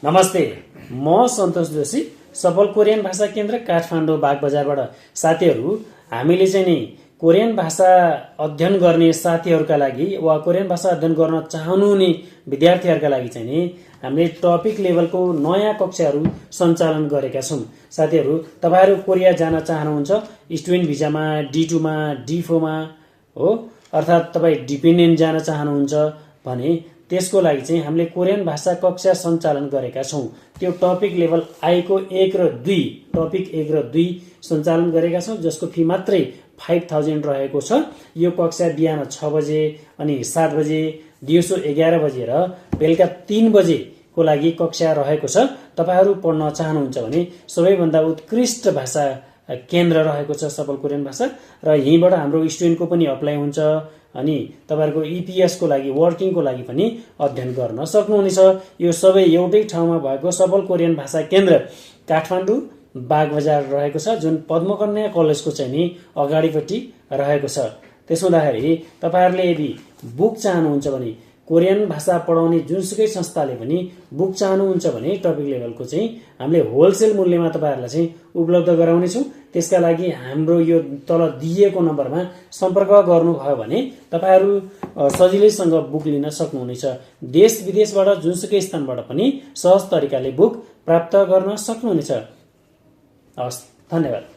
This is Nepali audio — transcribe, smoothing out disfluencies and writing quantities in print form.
नमस्ते, म सन्तोष जोशी, सफल कोरियन भाषा केन्द्र काठमाडौँ बागबजारबाट। साथीहरू, हामीले चाहिँ नि कोरियन भाषा अध्ययन गर्ने साथीहरूका लागि वा कोरियन भाषा अध्ययन गर्न चाहनुहुने विद्यार्थीहरूका लागि चाहिँ नि हामीले टपिक लेभलको नयाँ कक्षाहरू सञ्चालन गरेका छौँ। साथीहरू, तपाईहरू कोरिया जान चाहनुहुन्छ, स्टुडेन्ट भिजामा, D2 मा, D4 मा हो, अर्थात् तपाईँ डिपेन्डेन्ट जान चाहनुहुन्छ भने त्यसको लागि चाहिँ हामीले कोरियन भाषा कक्षा सञ्चालन गरेका छौँ। त्यो टपिक लेभल आईको 1 र 2, टपिक 1 र 2 सञ्चालन गरेका छौँ, जसको फी मात्रै 5000 रहेको छ। यो कक्षा बिहान 6 बजे अनि 7 बजे, दिउँसो 11 बजे र बेलुका 3 बजेको लागि कक्षा रहेको छ। तपाईहरू पढ्न चाहनुहुन्छ भने सबैभन्दा उत्कृष्ट भाषा केन्द्र रहेको छ सफल कोरियन भाषा, र यहीँबाट हाम्रो स्टुडेन्टको पनि अप्लाई हुन्छ अनि तपाईहरुको EPS को लागि, वर्किङको लागि पनि अध्ययन गर्न सक्नुहुनेछ। यो सबै एउटै ठाउँमा भएको सफल कोरियन भाषा केन्द्र काठमाडौँ बागबजार रहेको छ, जुन पद्मकन्या कलेजको चाहिँ नि अगाडिपट्टि रहेको छ। त्यसो हुँदाखेरि तपाईहरुले यदि बुक चाहनुहुन्छ भने, कोरियन भाषा पढाउने जुनसुकै संस्थाले पनि बुक चाहनुहुन्छ भने टपिक लेभलको चाहिँ हामीले होलसेल मूल्यमा तपाईहरुलाई चाहिँ उपलब्ध गराउनेछौँ। त्यसका लागि हाम्रो यो तल दिएको नम्बरमा सम्पर्क गर्नुभयो भने तपाईहरु सजिलैसँग बुक लिन सक्नुहुनेछ। देश विदेशबाट जुनसुकै स्थानबाट पनि सहज तरिकाले बुक प्राप्त गर्न सक्नुहुनेछ। हस्, धन्यवाद।